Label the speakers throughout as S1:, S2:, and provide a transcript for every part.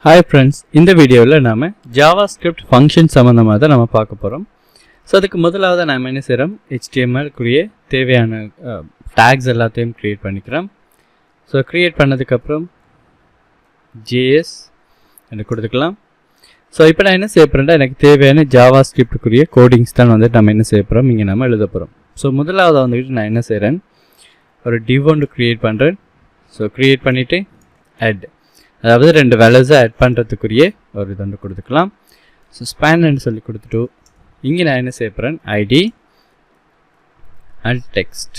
S1: Hi friends, இந்த வீடியோவில் நாம JavaScript function சம்பந்தமாக தான் நம்ம பார்க்க போகிறோம். ஸோ அதுக்கு முதலாவது நாம என்ன செய்கிறோம், HTML குரிய தேவையான டேக்ஸ் எல்லாத்தையும் க்ரியேட் பண்ணிக்கிறோம். ஸோ க்ரியேட் பண்ணதுக்கப்புறம் JS என்று கொடுத்துக்கலாம். ஸோ இப்போ நான் என்ன செய்ய போகிறேன்னா, எனக்கு தேவையான JavaScript குரிய கோடிங்ஸ் தான் நம்ம என்ன செய்ய போகிறோம், இங்கே நம்ம எழுத போகிறோம். ஸோ முதலாவது வந்துட்டு நான் என்ன செய்கிறேன், ஒரு div ஒன்று க்ரியேட் பண்ணுறேன். ஸோ க்ரியேட் பண்ணிவிட்டு add, அதாவது ரெண்டு வேல்யூஸை ஆட் பண்ணுறதுக்குரிய ஒரு இது ஒன்று கொடுத்துக்கலாம். ஸோ ஸ்பேன்னு சொல்லி கொடுத்துட்டு இங்கே நான் என்ன செய்ய போகிறேன், ஐடி அண்ட் டெக்ஸ்ட்.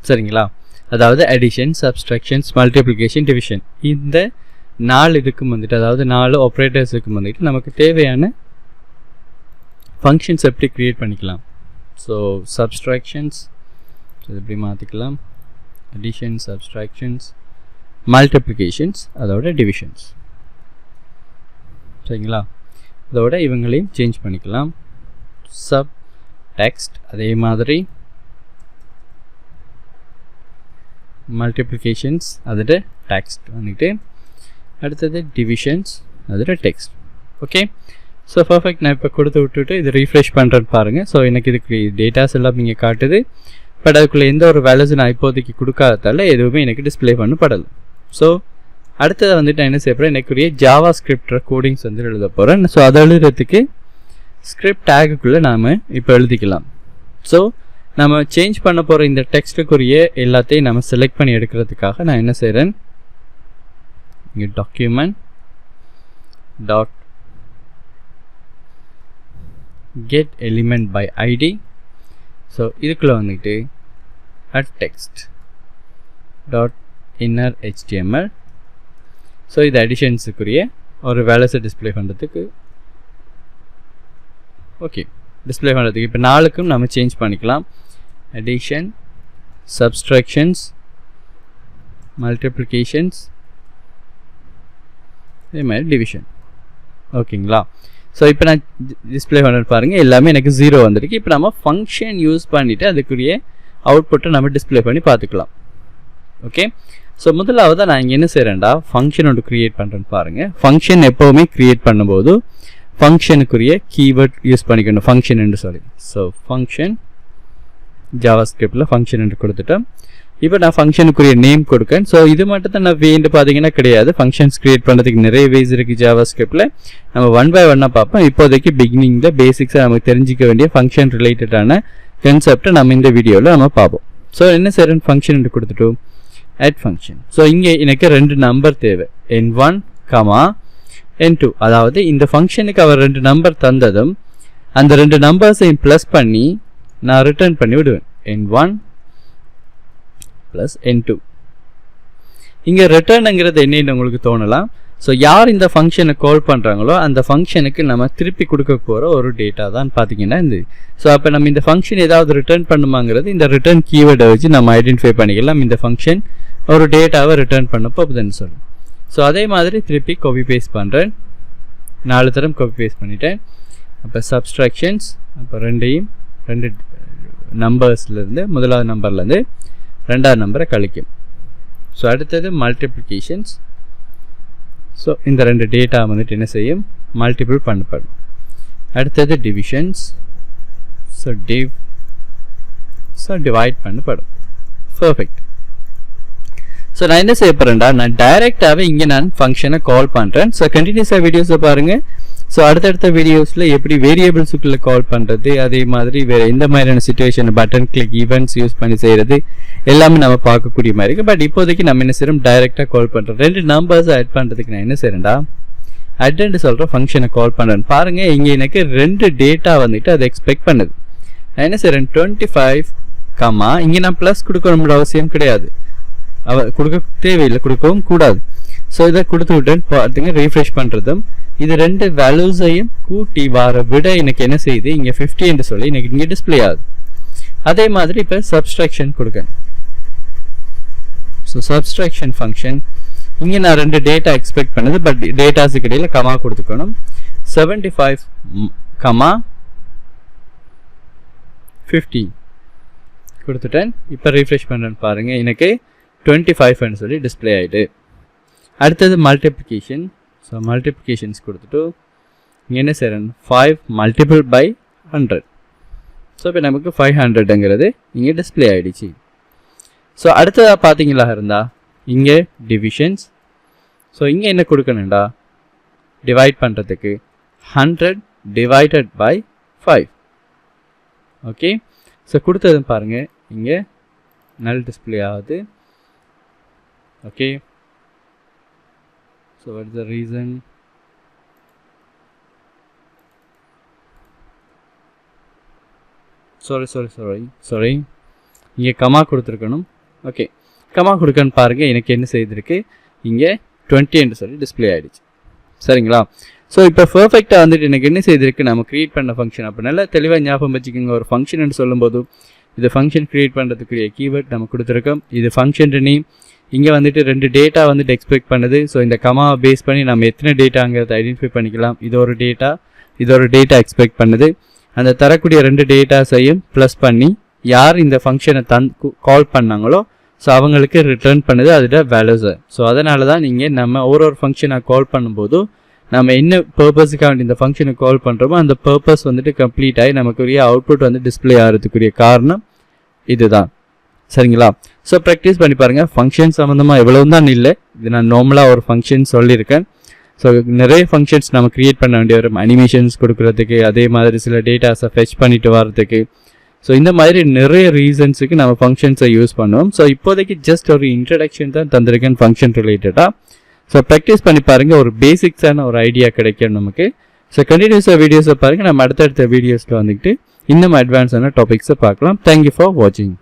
S1: சரிங்களா, அதாவது அடிஷன், சப்ஸ்ட்ராக்ஷன்ஸ், மல்டிப்ளிகேஷன், டிவிஷன், இந்த 4 இதுக்கும் வந்துட்டு, அதாவது 4 ஆப்ரேட்டர்ஸுக்கும் வந்துட்டு நமக்கு தேவையான ஃபங்க்ஷன்ஸ் எப்படி க்ரியேட் பண்ணிக்கலாம். ஸோ சப்ஸ்ட்ராக்ஷன்ஸ் இது எப்படி மாற்றிக்கலாம், அடிஷன், சப்ஸ்ட்ராக்ஷன்ஸ், மல்டிப்ளிகேஷன்ஸ், அதோட டிவிஷன்ஸ். சரிங்களா, அதோட இவங்களையும் சேஞ்ச் பண்ணிக்கலாம். சப் டெக்ஸ்ட் அதே மாதிரி, மல்டிப்ளிகேஷன்ஸ் அதோட டெக்ஸ்ட் வந்துட்டு, அடுத்தது டிவிஷன்ஸ் அதோட டெக்ஸ்ட். Okay, so perfect. நான் இப்போ கொடுத்து விட்டுட்டு இது ரீஃப்ரெஷ் பண்ணுறேன்னு பாருங்கள். ஸோ எனக்கு இதுக்கு டேட்டாஸ் எல்லாம் இங்கே காட்டுது. பட் அதுக்குள்ளே எந்த ஒரு வேல்யூஸும் நான் இப்போதைக்கு கொடுக்காததால எதுவுமே எனக்கு டிஸ்பிளே பண்ணப்படலை. ஸோ அடுத்தது வந்துட்டு நான் என்ன செய்ய போகிறேன், எனக்குரிய JavaScript கோடிங்ஸ் வந்து எழுத போகிறேன். ஸோ அதை எழுதுறதுக்கு ஸ்கிரிப்ட் டேகுக்குள்ளே நாம் இப்போ எழுதிக்கலாம். ஸோ நம்ம சேஞ்ச் பண்ண போகிற இந்த டெக்ஸ்ட்டுக்குரிய எல்லாத்தையும் நம்ம செலக்ட் பண்ணி எடுக்கிறதுக்காக நான் என்ன செய்கிறேன், இங்கே document dot get element by ID. So இதுக்குள்ளே வந்துட்டு add text dot inner HTML. So இது அடிஷன்ஸுக்குரிய ஒரு வேல்யூஸை டிஸ்பிளே பண்ணுறதுக்கு, ஓகே டிஸ்பிளே பண்ணுறதுக்கு இப்போ 4க்கும் நம்ம சேஞ்ச் பண்ணிக்கலாம். அடிஷன், சப்ஸ்ட்ராக்ஷன்ஸ், மல்டிப்ளிகேஷன்ஸ், இதே மாதிரி டிவிஷன். ஓகேங்களா, ஸோ இப்போ நான் டிஸ்பிளே பண்ண பாருங்கள், எல்லாமே எனக்கு 0 வந்துருக்கு. இப்போ நம்ம ஃபங்க்ஷன் யூஸ் பண்ணிவிட்டு அதுக்குரிய அவுட்புட்டை நம்ம டிஸ்பிளே பண்ணி பார்த்துக்கலாம். ஓகே, ஸோ முதலாவது நான் இங்கே என்ன செய்கிறேன்டா, ஃபங்க்ஷன் ஒன்று க்ரியேட் பண்ணுறேன்னு பாருங்கள். ஃபங்க்ஷன் எப்போவுமே க்ரியேட் பண்ணும்போது ஃபங்க்ஷனுக்குரிய கீவேர்ட் யூஸ் பண்ணிக்கணும், ஃபங்க்ஷன் என்று சொல்லி. ஸோ ஃபங்க்ஷன் JavaScriptல ஃபங்க்ஷன் என்று கொடுத்துட்டேன். இப்போ நான் ஃபங்க்ஷனுக்குரிய நேம் கொடுக்கேன். ஸோ இது மட்டும் தான் நான் வேண்டு பார்த்தீங்கன்னா கிடையாது, ஃபங்க்ஷன்ஸ் க்ரியேட் பண்ணுறதுக்கு நிறைய வேஸ் இருக்குது JavaScriptல. நம்ம 1 by 1 பார்ப்போம். இப்போதைக்கு பிகினிங்கில் பேசிக்ஸாக நமக்கு தெரிஞ்சிக்க வேண்டிய ஃபங்க்ஷன் ரிலேட்டடான கன்செப்டை நம்ம இந்த வீடியோவில் நம்ம பார்ப்போம். ஸோ என்ன செய்கிறேன், ஃபங்க்ஷன் என்று கொடுத்துட்டு add function. ஸோ இங்கே எனக்கு 2 நம்பர் தேவை, n1, n2. அதாவது இந்த ஃபங்க்ஷனுக்கு அவர் 2 நம்பர் தந்ததும் அந்த 2 நம்பர்ஸையும் ப்ளஸ் பண்ணி நான் ரிட்டர்ன் பண்ணி விடுவேன், n1 ப்ளஸ் n2. இங்கே ரிட்டர்னுங்கிறது என்னன்னு உங்களுக்கு தோணலாம். ஸோ யார் இந்த ஃபங்க்ஷனை கால் பண்ணுறாங்களோ அந்த ஃபங்க்ஷனுக்கு நம்ம திருப்பி கொடுக்க போகிற ஒரு டேட்டா தான் பார்த்தீங்கன்னா இந்த. ஸோ அப்போ நம்ம இந்த ஃபங்க்ஷன் ஏதாவது ரிட்டர்ன் பண்ணுமாங்கிறது இந்த ரிட்டர்ன் கீவேர்டை வச்சு நம்ம ஐடென்டிஃபை பண்ணிக்கலாம், இந்த ஃபங்க்ஷன் ஒரு டேட்டாவை ரிட்டர்ன் பண்ண போகுதுன்னு சொல்லி. ஸோ அதே மாதிரி திருப்பி காப்பி பேஸ்ட் பண்ணுறேன், 4 தரம் காப்பி பேஸ்ட் பண்ணிட்டேன். அப்போ சப்ஸ்ட்ராக்ஷன்ஸ், அப்போ 2 நம்பர்ஸ்லேருந்து, முதலாவது நம்பர்லேருந்து 2வது நம்பரை கழிக்கும். ஸோ அடுத்தது மல்டிப்ளிகேஷன்ஸ். ஸோ இந்த 2 டேட்டா வந்துட்டு என்ன செய்யும், மல்டிபிள் பண்ணப்படும். அடுத்தது டிவிஷன்ஸ். ஸோ டிவைட் பண்ணப்படும். பர்ஃபெக்ட். ஸோ நான் என்ன செய்ய போகிறேன்டா, நான் டைரெக்டாகவே இங்கே நான் ஃபங்க்ஷனை கால் பண்ணுறேன். ஸோ கண்டினியூஸாக வீடியோஸை பாருங்கள். ஸோ அடுத்தடுத்த வீடியோஸில் எப்படி வேரியபிள்ஸுக்குள்ளே கால் பண்ணுறது, அதே மாதிரி வேறு எந்த மாதிரியான situation button click events use பண்ணி செய்கிறது எல்லாமே நம்ம பார்க்கக்கூடிய மாதிரி இருக்குது. பட் இப்போதைக்கு நம்ம என்ன செய்கிறோம், டைரெக்டாக கால் பண்ணுறோம். 2 நம்பர்ஸை ஆட் பண்ணுறதுக்கு நான் என்ன செய்கிறேன்டா, அட்ன்னு சொல்கிற ஃபங்க்ஷனை கால் பண்ணுறேன். பாருங்கள், இங்கே எனக்கு 2 டேட்டா வந்துட்டு அதை எக்ஸ்பெக்ட் பண்ணுது. நான் என்ன செய்கிறேன், 25, இங்கே நான் ப்ளஸ் கொடுக்கணும்னு அவசியம் கிடையாது, கொடுக்க தேவையில்லை, கொடுக்கவும் கூடாது. ஸோ இதை கொடுத்து விட்டேன் பார்த்துங்க. ரீஃப்ரெஷ் பண்ணுறதும் இது 2 வேல்யூஸையும் கூட்டி வர விட எனக்கு என்ன செய்யுது, இங்கே 50 என்று சொல்லி எனக்கு இங்கே டிஸ்பிளே ஆகுது. அதே மாதிரி இப்போ சப்ஸ்ட்ராக்ஷன் கொடுக்கேன். ஸோ சப்ஸ்ட்ராக்ஷன் ஃபங்க்ஷன் இங்கே நான் 2 டேட்டா எக்ஸ்பெக்ட் பண்ணது, பட் டேட்டாஸுக்கு இடையில் கமா கொடுத்துக்கணும். 75, 50 கொடுத்துட்டேன். இப்போ ரீஃப்ரெஷ் பண்ணுறேன்னு பாருங்கள், எனக்கு 25 சொல்லி டிஸ்பிளே ஆகிட்டு. அடுத்தது மல்டிப்ளிகேஷன். ஸோ மல்டிப்ளிகேஷன்ஸ் கொடுத்துட்டு இங்கே என்ன செய்கிறேன் 5 மல்டிபிள் பை 100. ஸோ இப்போ நமக்கு 500ங்கிறது இங்கே டிஸ்பிளே ஆகிடுச்சு. ஸோ அடுத்ததாக பார்த்தீங்களா இருந்தால் இங்கே டிவிஷன்ஸ். ஸோ இங்கே என்ன கொடுக்கணுண்டா டிவைட் பண்ணுறதுக்கு 100 டிவைடட் பை 5. ஓகே, ஸோ கொடுத்தது பாருங்கள் இங்கே நல் டிஸ்பிளே ஆகுது. Okay, so what is the reason? Sorry இங்கே கமா கொடுத்துருக்கணும். ஓகே, கமா கொடுக்கன்னு பாருங்கள் எனக்கு என்ன செய்திருக்கு இங்கே 20 என்று சொல்லி டிஸ்பிளே ஆகிடுச்சு. சரிங்களா? ஸோ இப்போ பர்ஃபெக்டாக வந்துட்டு எனக்கு என்ன செய்திருக்கு நம்ம க்ரியேட் பண்ண ஃபங்க்ஷன். அப்போ நல்லா தெளிவாக ஞாபகம் வச்சுக்கோங்க. ஒரு ஃபங்க்ஷன் சொல்லும்போது இது ஃபங்க்ஷன் க்ரியேட் பண்ணுறதுக்குரிய கீவேர்ட் நம்ம கொடுத்துருக்கோம். இது ஃபங்க்ஷன் நேம். இங்கே வந்துட்டு 2 டேட்டா வந்துட்டு எக்ஸ்பெக்ட் பண்ணுது. ஸோ இந்த கமாவை பேஸ் பண்ணி நம்ம எத்தனை டேட்டாங்கிறத ஐடென்டிஃபை பண்ணிக்கலாம். இது ஒரு டேட்டா எக்ஸ்பெக்ட் பண்ணுது. அந்த தரக்கூடிய 2 டேட்டாஸையும் ப்ளஸ் பண்ணி யார் இந்த ஃபங்க்ஷனை கால் பண்ணாங்களோ ஸோ அவங்களுக்கு ரிட்டர்ன் பண்ணுது அதோட வேல்யூஸை. ஸோ அதனால தான் நீங்கள் நம்ம ஒரு ஃபங்க்ஷனை கால் பண்ணும்போது நம்ம என்ன பர்பஸுக்காக இந்த ஃபங்க்ஷனை கால் பண்ணுறோமோ அந்த பர்பஸ் வந்துட்டு கம்ப்ளீட் ஆகி நமக்குரிய அவுட்புட் வந்து டிஸ்பிளே ஆகிறதுக்குரிய காரணம் இதுதான். சரிங்களா? ஸோ ப்ராக்டிஸ் பண்ணி பாருங்கள். ஃபங்க்ஷன் சம்மந்தமாக எவ்வளவு தான் இல்லை, இது நான் நார்மலாக ஒரு ஃபங்க்ஷன் சொல்லியிருக்கேன். ஸோ நிறைய ஃபங்க்ஷன்ஸ் நம்ம க்ரியேட் பண்ண வேண்டிய வரும். அனிமேஷன்ஸ் கொடுக்குறதுக்கு, அதே மாதிரி சில டேட்டாஸை ஃபெச் பண்ணிட்டு வரதுக்கு. ஸோ இந்த மாதிரி நிறைய ரீசன்ஸுக்கு நம்ம ஃபங்க்ஷன்ஸை யூஸ் பண்ணுவோம். ஸோ இப்போதைக்கு ஜஸ்ட் ஒரு இன்ட்ரடக்ஷன் தான் தந்திருக்கேன் ஃபங்க்ஷன் ரிலேட்டடாக. ஸோ ப்ராக்டிஸ் பண்ணி பாருங்கள், ஒரு பேசிக்ஸான ஒரு ஐடியா கிடைக்கும் நமக்கு. ஸோ கண்டினியூஸாக வீடியோஸை பாருங்கள். நம்ம அடுத்தடுத்த வீடியோஸில் வந்துக்கிட்டு இன்னும் அட்வான்ஸான டாபிக்ஸை பார்க்கலாம். தேங்க்யூ ஃபார் வாட்சிங்.